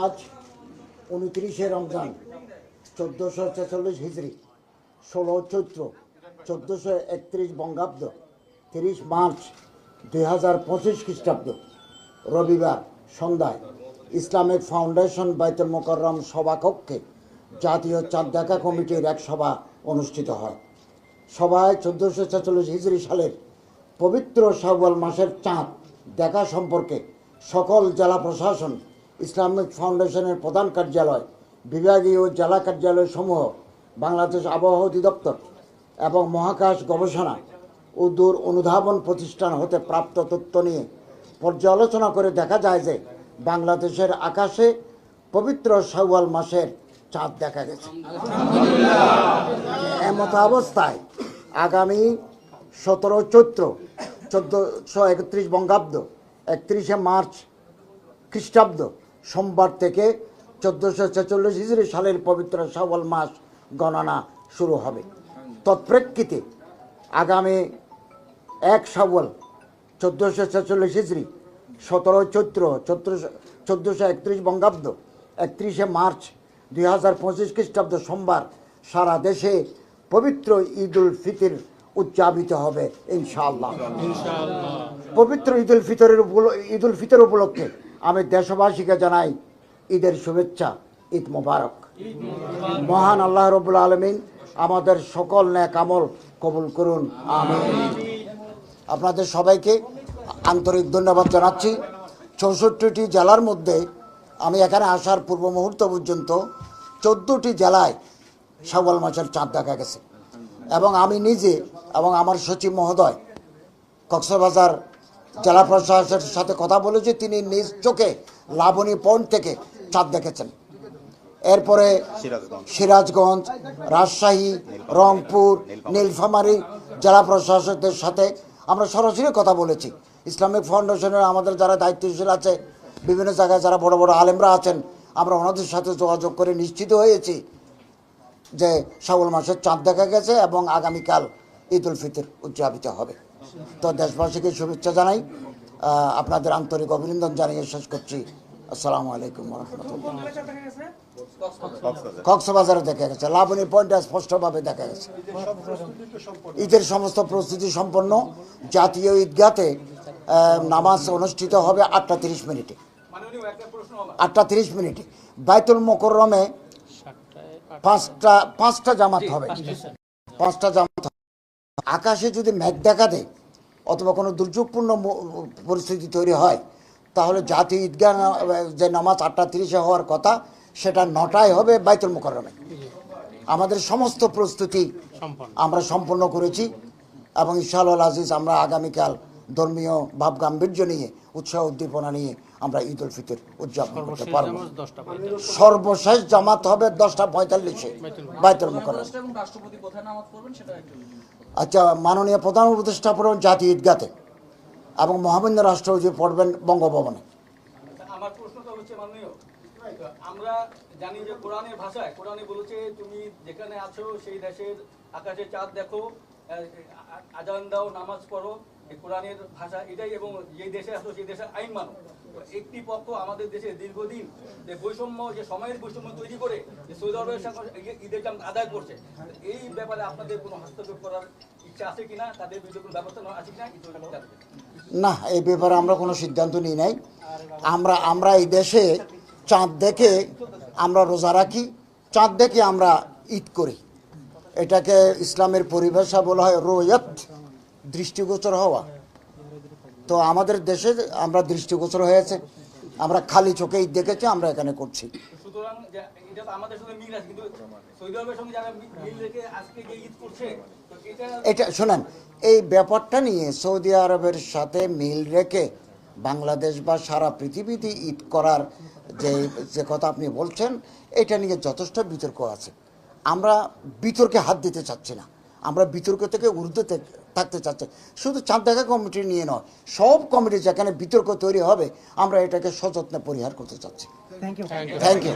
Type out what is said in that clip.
আজ 29শে রমজান 1446 হিজরি, 16 চৈত্র 1431 বঙ্গাব্দ, 30 মার্চ 2025 খ্রিস্টাব্দ, রবিবার সন্ধ্যায় ইসলামিক ফাউন্ডেশন বাইতুল মোকাররম সভাকক্ষে জাতীয় চাঁদ দেখা কমিটির এক সভা অনুষ্ঠিত হয়। সভায় 1446 হিজরি সালের পবিত্র শাওয়াল মাসের চাঁদ দেখা সম্পর্কে সকল জেলা প্রশাসন, ইসলামিক ফাউন্ডেশনের প্রধান কার্যালয়, বিভাগীয় জেলা কার্যালয় সমূহ, বাংলাদেশ আবহাওয়া অধিদপ্তর এবং মহাকাশ গবেষণা ও দূর অনুধাবন প্রতিষ্ঠান হতে প্রাপ্ত তথ্য নিয়ে পর্যালোচনা করে দেখা যায় যে বাংলাদেশের আকাশে পবিত্র শাওয়াল মাসের চাঁদ দেখা গেছে। এমত অবস্থায় আগামী 17 চৈত্র 1431 বঙ্গাব্দ, 31শে মার্চ খ্রিস্টাব্দ সোমবার থেকে 1446 হিজরি সালের পবিত্র শাওয়াল মাস গণনা শুরু হবে। তৎপ্রেক্ষিতে আগামী 1 শাওয়াল 1446 হিজরি, 17 চৈত্র 1431 বঙ্গাব্দ, 31শে মার্চ 2025 খ্রিস্টাব্দ সোমবার সারা দেশে পবিত্র ঈদুল ফিতর উদযাপিত হবে ইনশাআল্লাহ। পবিত্র ঈদুল ফিতর উপলক্ষে আমি দেশবাসীকে জানাই ঈদের শুভেচ্ছা, ঈদ মোবারক। মহান আল্লাহ রাব্বুল আলামিন আমাদের সকল নেক আমল কবুল করুন, আমিন। আপনাদের সবাইকে আন্তরিক ধন্যবাদ জানাচ্ছি। 64টি জেলার মধ্যে আমি এখানে আসার পূর্ব মুহূর্ত পর্যন্ত 14টি জেলায় শাওয়াল মাসের চাঁদ দেখা গেছে এবং আমি নিজে এবং আমার সচিব মহোদয় কক্সবাজার জেলা প্রশাসনের সাথে কথা বলেছি, তিনি নিজ চোখে লাবণী পয়েন্ট থেকে চাঁদ দেখেছেন। এরপরে সিরাজগঞ্জ, রাজশাহী, রংপুর, নীলফামারী জেলা প্রশাসকদের সাথে আমরা সরাসরি কথা বলেছি। ইসলামিক ফাউন্ডেশনের আমাদের যারা দায়িত্বশীল আছে, বিভিন্ন জায়গায় যারা বড় বড় আলেমরা আছেন, আমরা ওনাদের সাথে যোগাযোগ করে নিশ্চিত হয়েছি যে শাওয়াল মাসের চাঁদ দেখা গেছে এবং আগামীকাল ঈদুল ফিতর উদযাপিত হবে। তো দেশবাসীকে শুভেচ্ছা জানাই, আপনাদের আন্তরিক অভিনন্দন জানিয়ে শেষ করছি। আসসালামু আলাইকুম ওয়া রাহমাতুল্লাহ। কক্সবাজারে দেখা গেছে, লাবণী পয়েন্টে স্পষ্টভাবে দেখা গেছে। ঈদের সমস্ত প্রস্তুতি সম্পন্ন। জাতীয় ঈদগাতে নামাজ অনুষ্ঠিত হবে 8টা 30 মিনিটে। 8টা 30 মিনিটে বাইতুল মোকাররমে 5টা জামাত হবে। 5টা জামাত। আকাশে যদি মেঘ দেখা দেয় অথবা কোনো দুর্যোগপূর্ণ পরিস্থিতি তৈরি হয়, তাহলে জাতীয় ঈদগাহ যে নামাজ 8টা 30-এ হওয়ার কথা, সেটা 9টায় হবে বাইতুল মোকাররমে। আমাদের সমস্ত প্রস্তুতি আমরা সম্পন্ন করেছি এবং ইনশাআল্লাহ আজিজ আমরা আগামীকাল ধর্মীয় ভাব গাম্ভীর্য নিয়ে, উৎসাহ উদ্দীপনা নিয়ে আমরা ঈদুল ফিতর উদযাপন করতে পারব। সর্বশেষ জামাত হবে 10টা 45-এ বাইতুল মোকাররম। আচ্ছা, মাননীয় প্রধান উপদেষ্টা পড়বেন জাতীয় ঈদগাতে এবং মহামান্য রাষ্ট্রপতি পড়বেন বঙ্গভবনে। আমার প্রশ্নটা হচ্ছে, মাননীয়, আমরা জানি যে কোরআনের ভাষায় কোরআনে বলেছে তুমি যেখানে আছো সেই দেশের আকাশে চাঁদ দেখো, আজান দাও, নামাজ পড়ো। এই কোরআনের ভাষা এটাই, এবং যেই দেশে আছো সেই দেশের আইন মানো। একটি পক্ষ আমাদের দেশে দীর্ঘদিন যে বৈষম্য, যে সময়ের বৈষম্য তৈরি করে যে সৌদি আরবের সঙ্গে ঈদের চাঁদ আদায় করছে, এই ব্যাপারে আপনাদের কোনো হস্তক্ষেপ করার ইচ্ছা আছে কিনা, তাদের বিরুদ্ধে কোনো ব্যবস্থা আছে কিনা? না, এই ব্যাপারে আমরা কোনো সিদ্ধান্ত নিই নাই। আমরা এই দেশে চাঁদ দেখে আমরা রোজা রাখি, চাঁদ দেখে আমরা ঈদ করি। এটাকে ইসলামের পরিভাষা বলা হয় রুয়াত, দৃষ্টিগোচর হওয়া। তো আমাদের দেশে আমরা দৃষ্টিগোচর হয়েছে, আমরা খালি চোখে ঈদ দেখেছি, আমরা এখানে করছি। এটা শোনেন, এই ব্যাপারটা নিয়ে সৌদি আরবের সাথে মিল রেখে বাংলাদেশ বা সারা পৃথিবীতে ঈদ করার যে কথা আপনি বলছেন, এটা নিয়ে যথেষ্ট বিতর্ক আছে। আমরা বিতর্কে হাত দিতে চাচ্ছি না, আমরা বিতর্ক থেকে ঊর্ধ্বে থাকতে চাচ্ছি। শুধু চাঁদ দেখা কমিটি নিয়ে নয়, সব কমিটি যেখানে বিতর্ক তৈরি হবে আমরা এটাকে সযত্নে পরিহার করতে চাচ্ছি। Thank you.